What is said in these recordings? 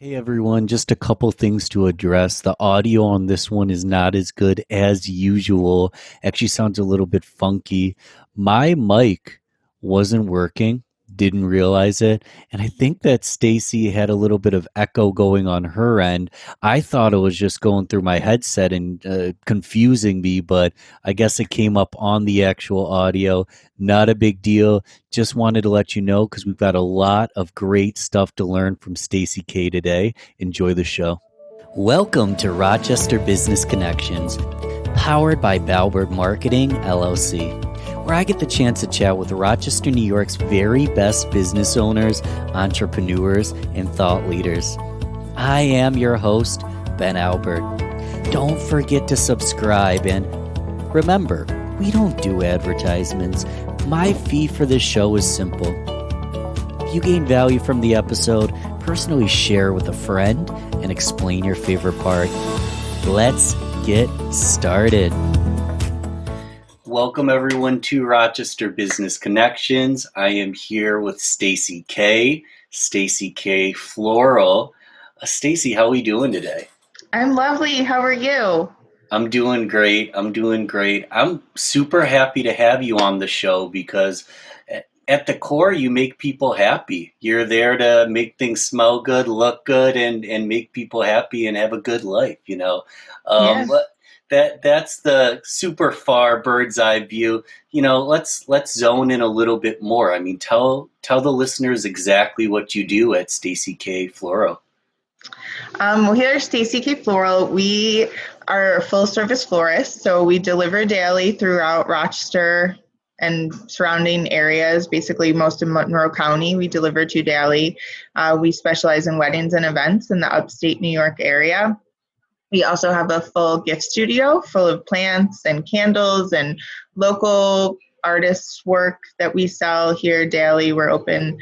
Hey everyone, just a couple things to address. The audio on this one is not as good as usual. Actually sounds a little bit funky. My mic wasn't working, didn't realize it, and I think that Stacy had a little bit of echo going on her end. I thought it was just going through my headset and confusing me, but I guess it came up on the actual audio. Not a big deal. Just wanted to let you know because we've got a lot of great stuff to learn from Stacy K today. Enjoy the show. Welcome to Rochester Business Connections, powered by Balbert Marketing, LLC, where I get the chance to chat with Rochester, New York's very best business owners, entrepreneurs, and thought leaders. I am your host, Ben Albert. Don't forget to subscribe, and remember, we don't do advertisements. My fee for this show is simple. If you gain value from the episode, personally share with a friend and explain your favorite part. Let's get started. Welcome everyone to Rochester Business Connections. I am here with STACY K Floral. Stacy, how are we doing today? I'm lovely. How are you? I'm doing great. I'm super happy to have you on the show because at the core, you make people happy. You're there to make things smell good, look good, and make people happy and have a good life, you know. Yes. But that's the super far bird's eye view. You know, let's zone in a little bit more. I mean, tell the listeners exactly what you do at STACY K Floral. Well, here at STACY K Floral, we are a full-service florist, so we deliver daily throughout Rochester and surrounding areas. Basically, most of Monroe County, we deliver to daily. We specialize in weddings and events in the upstate New York area. We also have a full gift studio full of plants and candles and local artists' work that we sell here daily. We're open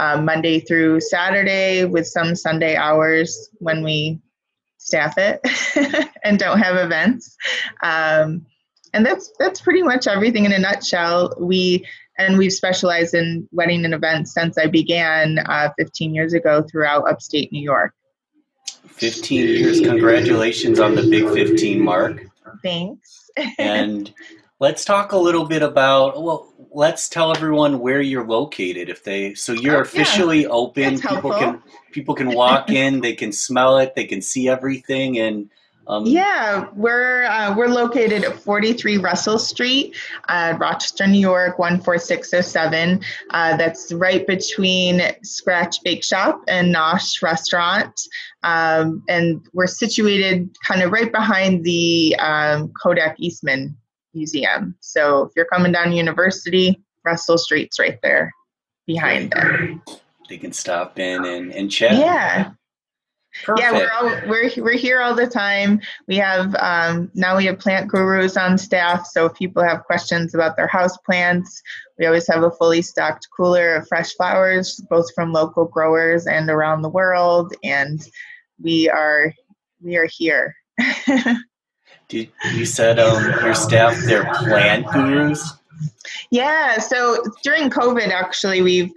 Monday through Saturday with some Sunday hours when we staff it and don't have events. And that's pretty much everything in a nutshell. We've specialized in wedding and events since I began 15 years ago throughout upstate New York. 15 years. Congratulations on the big 15 mark. Thanks. And let's talk a little bit about, well, let's tell everyone where you're located. So you're officially open. That's helpful. People can walk in, they can smell it, they can see everything, and we're located at 43 Russell Street, Rochester, New York, 14607. That's right between Scratch Bake Shop and Nosh Restaurant. And we're situated kind of right behind the Kodak Eastman Museum. So if you're coming down University, Russell Street's right there behind there. They can stop in and chat. Yeah. Perfect. Yeah, we're here all the time. We have now we have plant gurus on staff. So if people have questions about their house plants, we always have a fully stocked cooler of fresh flowers, both from local growers and around the world. And we are here. You said your staff, they're plant gurus? Yeah. So during COVID, actually, we've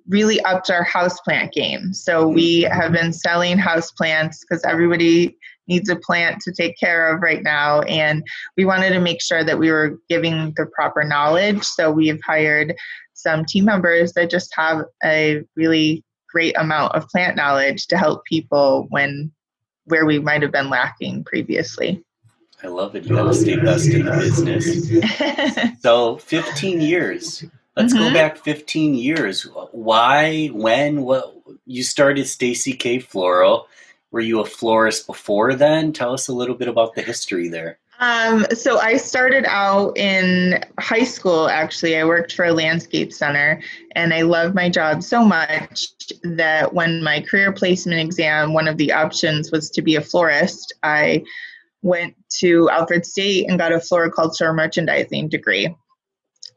really upped our houseplant game. So we have been selling houseplants because everybody needs a plant to take care of right now. And we wanted to make sure that we were giving the proper knowledge. So we've hired some team members that just have a really great amount of plant knowledge to help people where we might have been lacking previously. I love it. You got to stay best in the business. So 15 years. Let's go back 15 years. Why, when, what? You started STACY K Floral. Were you a florist before then? Tell us a little bit about the history there. So I started out in high school, actually. I worked for a landscape center, and I loved my job so much that when my career placement exam, one of the options was to be a florist, I went to Alfred State and got a floriculture merchandising degree.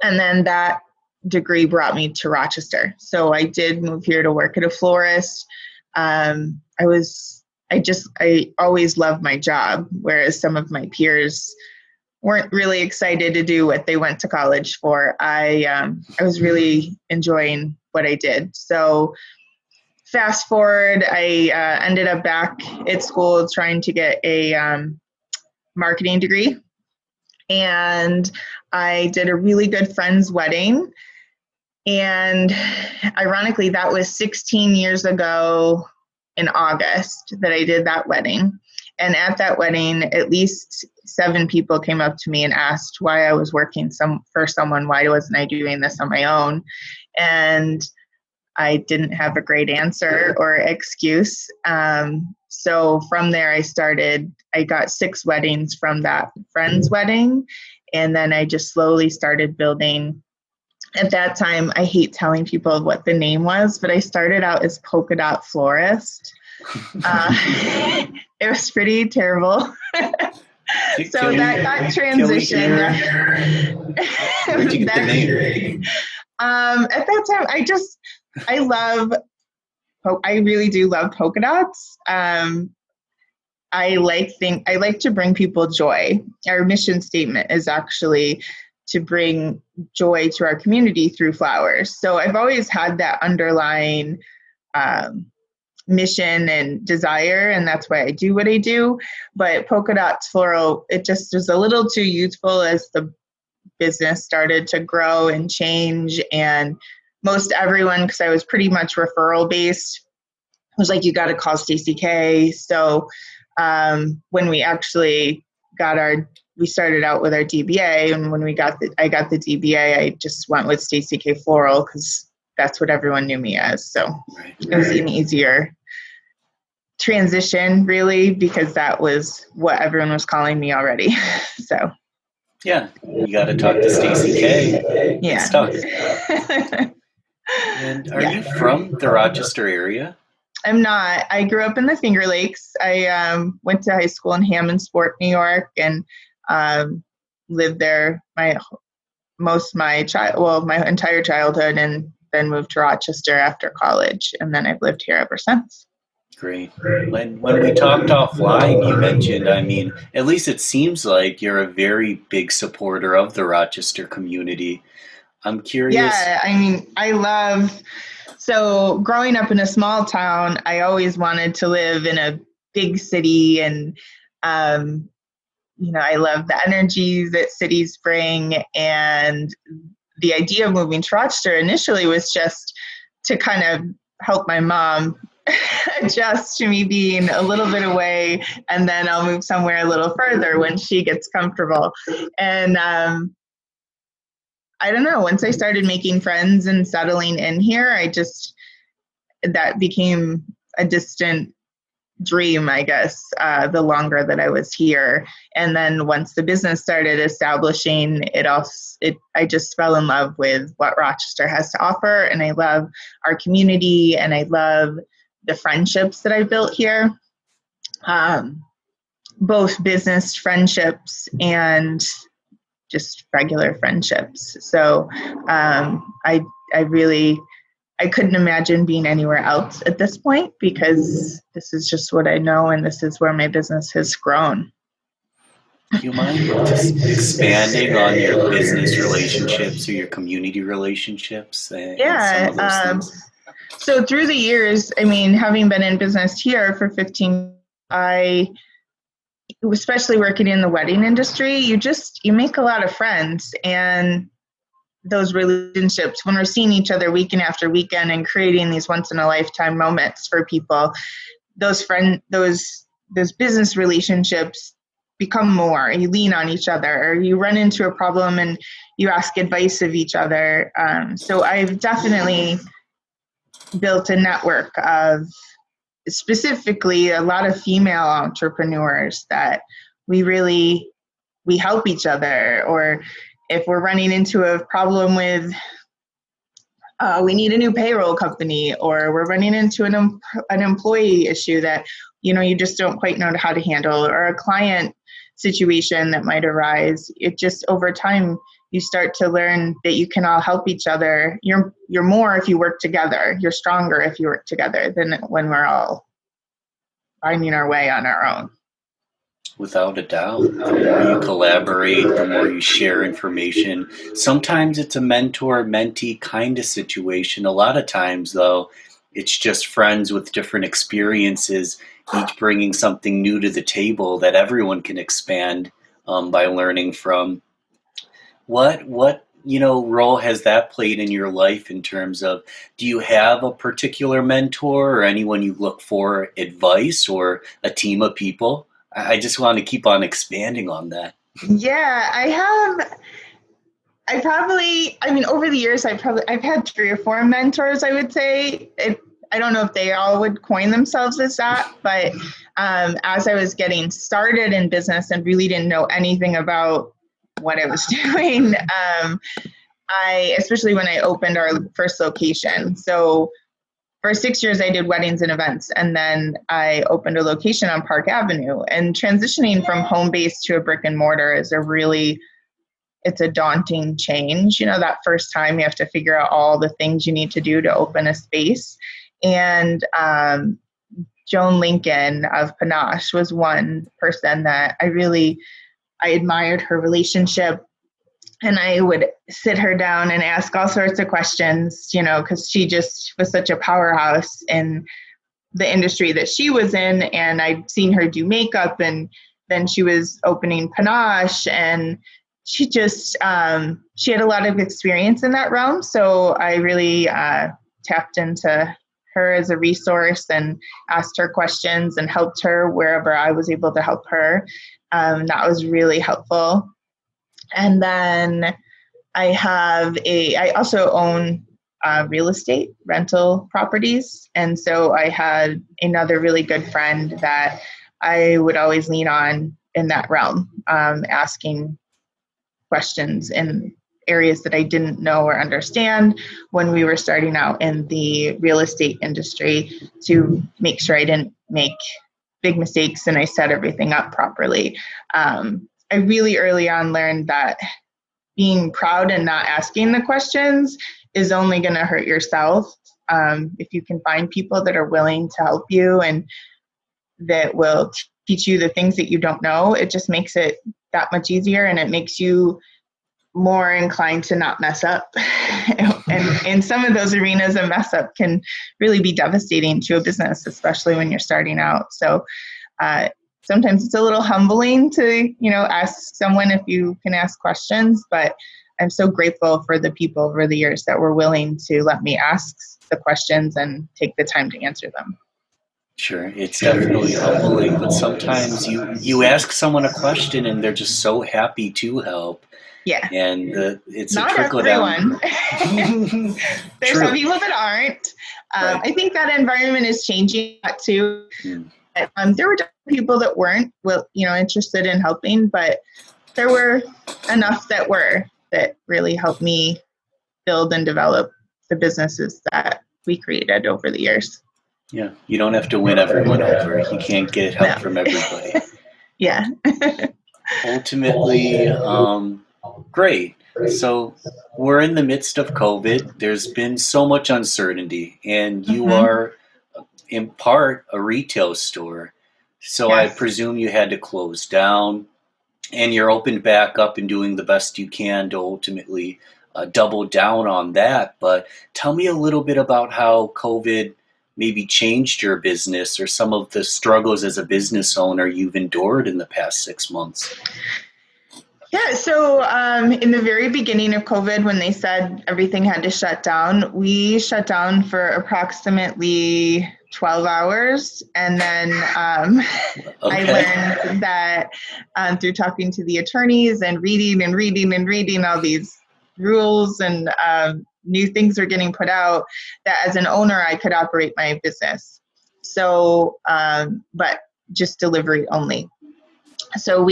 And then that degree brought me to Rochester. So I did move here to work at a florist. I always loved my job, whereas some of my peers weren't really excited to do what they went to college for. I was really enjoying what I did. So fast forward, I ended up back at school trying to get a marketing degree. And I did a really good friend's wedding. And ironically, that was 16 years ago in August that I did that wedding. And at that wedding, at least 7 people came up to me and asked why I was working for someone. Why wasn't I doing this on my own? And I didn't have a great answer or excuse. So from there, I got 6 weddings from that friend's wedding. And then I just slowly started building. At that time, I hate telling people what the name was, but I started out as Polka Dot Florist. It was pretty terrible. So that got transitioned. Where'd you get the name? At that time, I really do love polka dots. I like to bring people joy. Our mission statement is actually to bring joy to our community through flowers. So I've always had that underlying mission and desire, and that's why I do what I do. But Polka Dots Floral, it just was a little too youthful as the business started to grow and change. And most everyone, because I was pretty much referral based, was like, you got to call STACY K. So when we actually we started out with our DBA, and when I got the DBA, I just went with STACY K Floral because that's what everyone knew me as. So it was an easier transition, really, because that was what everyone was calling me already. So yeah, you got to talk to STACY K. Yeah. It's tough. And are you from the Rochester area? I'm not. I grew up in the Finger Lakes. I went to high school in Hammondsport, New York, and lived there my entire childhood, and then moved to Rochester after college, and then I've lived here ever since. Great. When we talked offline, you mentioned, I mean, at least it seems like you're a very big supporter of the Rochester community. I'm curious. Yeah, I mean, so growing up in a small town, I always wanted to live in a big city, and I love the energy that cities bring. And the idea of moving to Rochester initially was just to kind of help my mom adjust to me being a little bit away, and then I'll move somewhere a little further when she gets comfortable. And I don't know, once I started making friends and settling in here, that became a distant dream, I guess, the longer that I was here. And then once the business started establishing, I just fell in love with what Rochester has to offer. And I love our community, and I love the friendships that I built here, both business friendships and just regular friendships. So I couldn't imagine being anywhere else at this point, because this is just what I know, and this is where my business has grown. Do you mind just expanding on your business relationships or your community relationships and some of those things? So through the years, I mean, having been in business here for 15, especially working in the wedding industry, you make a lot of friends, and those relationships, when we're seeing each other weekend after weekend and creating these once in a lifetime moments for people, those business relationships become more. You lean on each other, or you run into a problem and you ask advice of each other. So I've definitely built a network of, specifically, a lot of female entrepreneurs that we help each other. Or if we're running into a problem with, we need a new payroll company, or we're running into an employee issue that, you just don't quite know how to handle, or a client situation that might arise, it just, over time, you start to learn that you can all help each other. You're more if you work together. You're stronger if you work together than when we're all finding our way on our own. Without a doubt. The more you collaborate, the more you share information. Sometimes it's a mentor-mentee kind of situation. A lot of times, though, it's just friends with different experiences, each bringing something new to the table that everyone can expand by learning from. What role has that played in your life in terms of, do you have a particular mentor or anyone you look for advice or a team of people? I just want to keep on expanding on that. Yeah, I have. I mean, over the years, I've had 3 or 4 mentors. I would say I don't know if they all would coin themselves as that, but as I was getting started in business and really didn't know anything about what I was doing, especially when I opened our first location. So for 6 years, I did weddings and events, and then I opened a location on Park Avenue. And transitioning from home base to a brick and mortar is it's a daunting change. That first time you have to figure out all the things you need to do to open a space. And Joan Lincoln of Panache was one person that I admired her relationship. And I would sit her down and ask all sorts of questions, because she just was such a powerhouse in the industry that she was in. And I'd seen her do makeup, and then she was opening Panache, and she just, she had a lot of experience in that realm. So I really tapped into her as a resource and asked her questions and helped her wherever I was able to help her. That was really helpful. And then I also own real estate rental properties. And so I had another really good friend that I would always lean on in that realm, asking questions in areas that I didn't know or understand when we were starting out in the real estate industry, to make sure I didn't make big mistakes and I set everything up properly. I really early on learned that being proud and not asking the questions is only going to hurt yourself. If you can find people that are willing to help you and that will teach you the things that you don't know, it just makes it that much easier, and it makes you more inclined to not mess up. And in some of those arenas, a mess up can really be devastating to a business, especially when you're starting out. So sometimes it's a little humbling to, ask someone if you can ask questions, but I'm so grateful for the people over the years that were willing to let me ask the questions and take the time to answer them. Sure, it's definitely humbling, but sometimes you ask someone a question and they're just so happy to help, Yeah. and it's a Not trickle down. everyone. There's some True. people that aren't. Right. I think that environment is changing a lot too. Mm. There were people that weren't, interested in helping, but there were enough that really helped me build and develop the businesses that we created over the years. Yeah, you don't have to win everyone over. You can't get help No. from everybody. Yeah. Ultimately, great. So we're in the midst of COVID. There's been so much uncertainty, and you Mm-hmm. are in part a retail store. So I Yes. presume you had to close down, and you're opened back up and doing the best you can to ultimately double down on that. But tell me a little bit about how COVID maybe changed your business, or some of the struggles as a business owner you've endured in the past 6 months. Yeah, so in the very beginning of COVID, when they said everything had to shut down, we shut down for approximately 12 hours. And then I Okay. learned that through talking to the attorneys and reading all these rules and new things are getting put out, that as an owner, I could operate my business. So, but just delivery only. So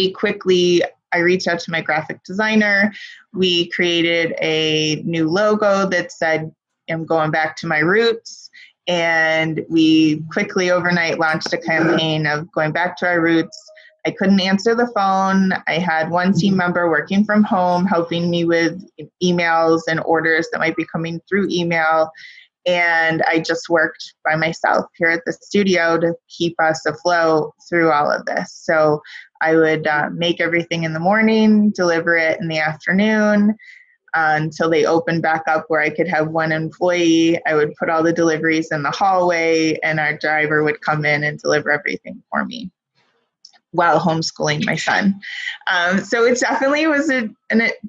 I reached out to my graphic designer. We created a new logo that said, I'm going back to my roots. And we quickly overnight launched a campaign of going back to our roots. I couldn't answer the phone. I had one team member working from home, helping me with emails and orders that might be coming through email. And I just worked by myself here at the studio to keep us afloat through all of this. So I would make everything in the morning, deliver it in the afternoon. until they opened back up where I could have one employee. I would put all the deliveries in the hallway, and our driver would come in and deliver everything for me while homeschooling my son. So it definitely was an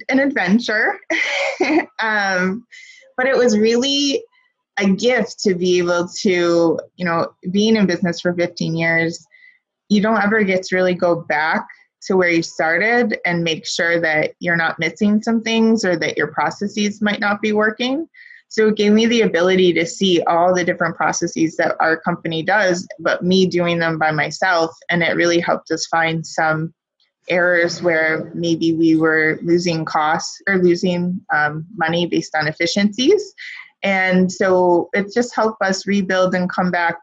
adventure. But it was really a gift to be able to, being in business for 15 years, you don't ever get to really go back to where you started and make sure that you're not missing some things or that your processes might not be working. So it gave me the ability to see all the different processes that our company does, but me doing them by myself. And it really helped us find some errors where maybe we were losing costs or losing money based on efficiencies. And so it just helped us rebuild and come back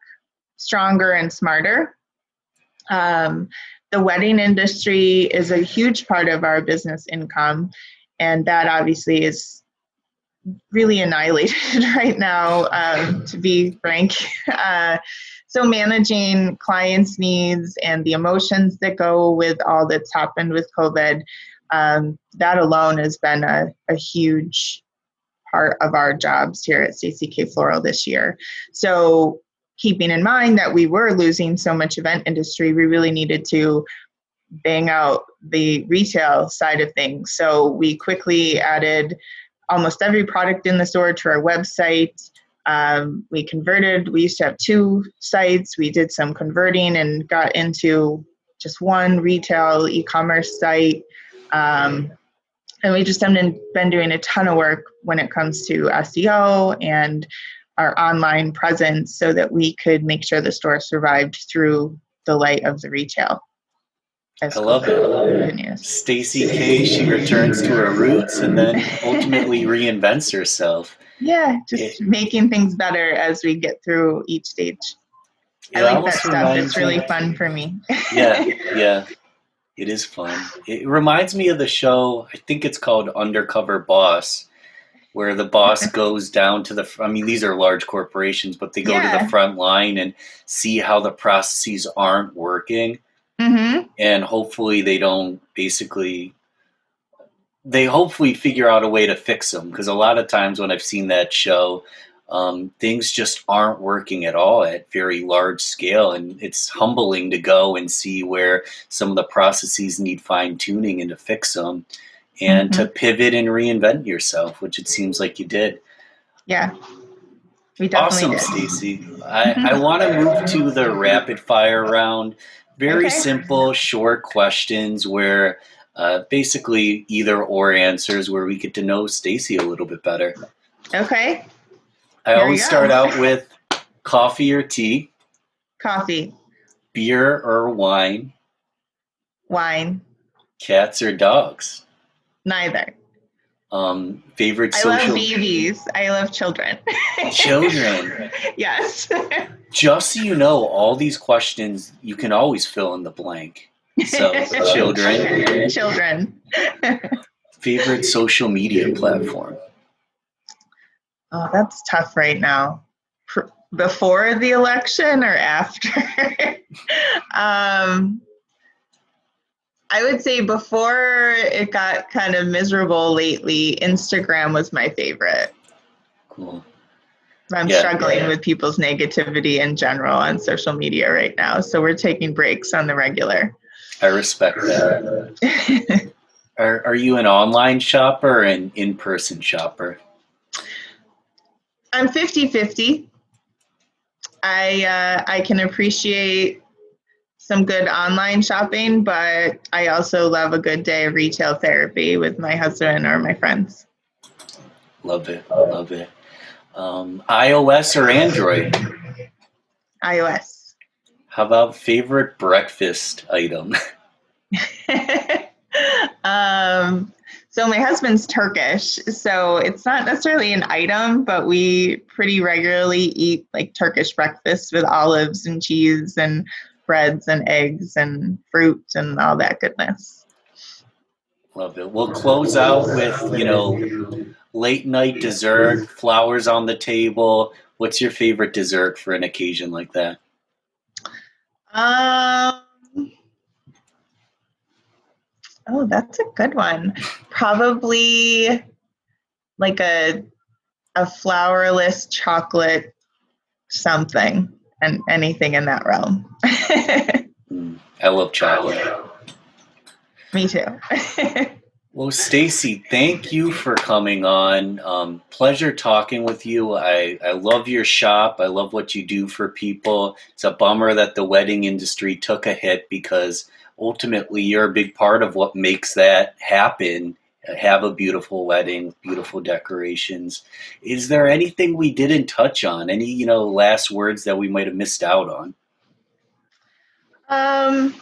stronger and smarter. The wedding industry is a huge part of our business income, and that obviously is really annihilated right now, to be frank. So managing clients' needs and the emotions that go with all that's happened with COVID, that alone has been a huge part of our jobs here at STACY K Floral this year. So keeping in mind that we were losing so much event industry, we really needed to bang out the retail side of things. So we quickly added almost every product in the store to our website. We converted, we used to have 2 sites. We did some converting and got into just one retail e-commerce site. And we just have been doing a ton of work when it comes to SEO and our online presence so that we could make sure the store survived through the light of the retail. I love it. Stacy K, she returns to her roots and then ultimately reinvents herself. Yeah, just making things better as we get through each stage. I like that stuff. It's really fun for me. Yeah. It is fun. It reminds me of the show, I think it's called Undercover Boss, where the boss goes down to these are large corporations, but they go to the front line and see how the processes aren't working. Mm-hmm. And hopefully they hopefully figure out a way to fix them. Because a lot of times when I've seen that show, things just aren't working at all at very large scale. And it's humbling to go and see where some of the processes need fine tuning and to fix them and to pivot and reinvent yourself, which it seems like you did. Yeah, we definitely awesome, Stacy. I want to move to the rapid fire round. Very simple, short questions where basically either or answers where we get to know Stacy a little bit better. Okay. I always start out with coffee or tea? Coffee. Beer or wine? Wine. Cats or dogs? Neither. Favorite social... I love babies. I love children. Children? Yes. Just so you know, all these questions, you can always fill in the blank. So, children. Children. Favorite social media platform? Oh, that's tough right now. Before the election or after? I would say before it got kind of miserable lately, Instagram was my favorite. Cool. I'm struggling with people's negativity in general on social media right now, so we're taking breaks on the regular. I respect that. Are you an online shopper or an in-person shopper? I'm 50-50. I can appreciate some good online shopping, but I also love a good day of retail therapy with my husband or my friends. Love it. Love it. iOS or Android? iOS. How about favorite breakfast item? So my husband's Turkish, so it's not necessarily an item, but we pretty regularly eat like Turkish breakfast with olives and cheese and breads and eggs and fruit and all that goodness. Love it. We'll close out with, late night dessert, flowers on the table. What's your favorite dessert for an occasion like that? Oh, that's a good one. Probably like a flourless chocolate something, and anything in that realm. I love chocolate. Me too. Well, Stacy, thank you for coming on. Pleasure talking with you. I love your shop. I love what you do for people. It's a bummer that the wedding industry took a hit because ultimately you're a big part of what makes that happen. Have a beautiful wedding, beautiful decorations. Is there anything we didn't touch on? Any, last words that we might have missed out on? um,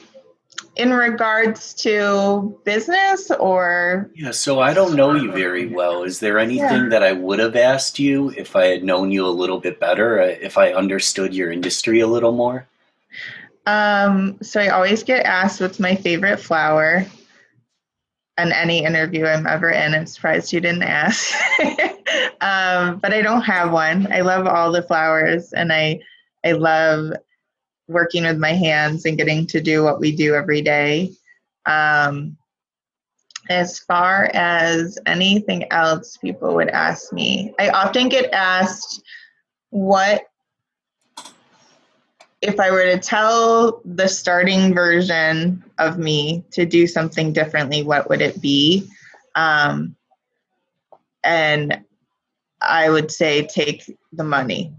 in regards to business or Yeah, so I don't know you very well. Is there anything yeah. that I would have asked you if I had known you a little bit better, if I understood your industry a little more? So I always get asked what's my favorite flower in any interview I'm ever in. I'm surprised you didn't ask. But I don't have one. I love all the flowers, and I love working with my hands and getting to do what we do every day. Um, as far as anything else people would ask me, I often get asked, what if I were to tell the starting version of me to do something differently, what would it be? Um, and I would say take the money.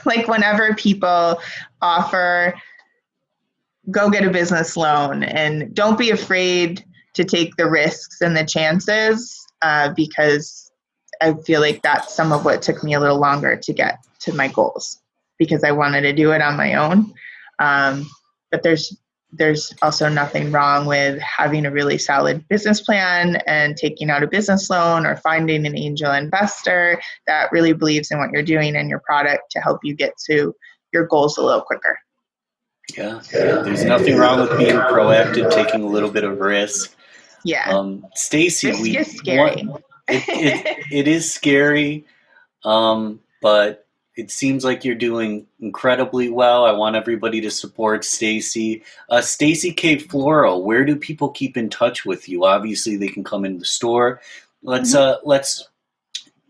Like whenever people offer, go get a business loan, and don't be afraid to take the risks and the chances, because I feel like that's some of what took me a little longer to get to my goals, because I wanted to do it on my own. But there's also nothing wrong with having a really solid business plan and taking out a business loan or finding an angel investor that really believes in what you're doing and your product to help you get to your goals a little quicker. Yeah, there's nothing wrong with being proactive, taking a little bit of risk. Yeah, Stacy, risk we is want scary. it is scary, but it seems like you're doing incredibly well. I want everybody to support Stacy. Stacy K Floral, where do people keep in touch with you? Obviously, they can come in the store. Let's Mhm. uh, let's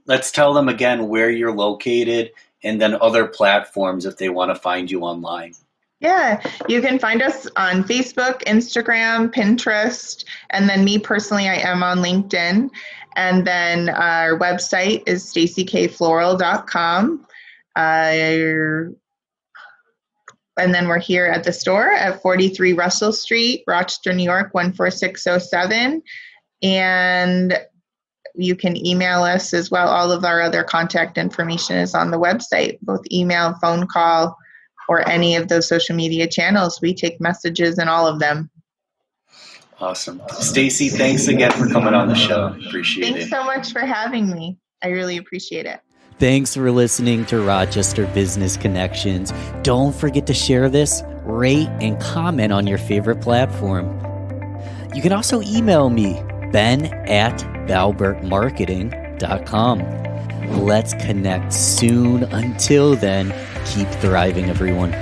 let's tell them again where you're located, and then other platforms if they want to find you online. Yeah, you can find us on Facebook, Instagram, Pinterest, and then me personally, I am on LinkedIn. And then our website is stacykfloral.com. Uh, and then we're here at the store at 43 Russell Street, Rochester, New York, 14607. And you can email us as well. All of our other contact information is on the website, both email, phone call, or any of those social media channels. We take messages in all of them. Awesome. Stacy, thanks again for coming on the show. Appreciate Thanks it. so much for having me. I really appreciate it. Thanks for listening to Rochester Business Connections. Don't forget to share this, rate, and comment on your favorite platform. You can also email me, ben@valbertmarketing.com. Let's connect soon. Until then, keep thriving, everyone.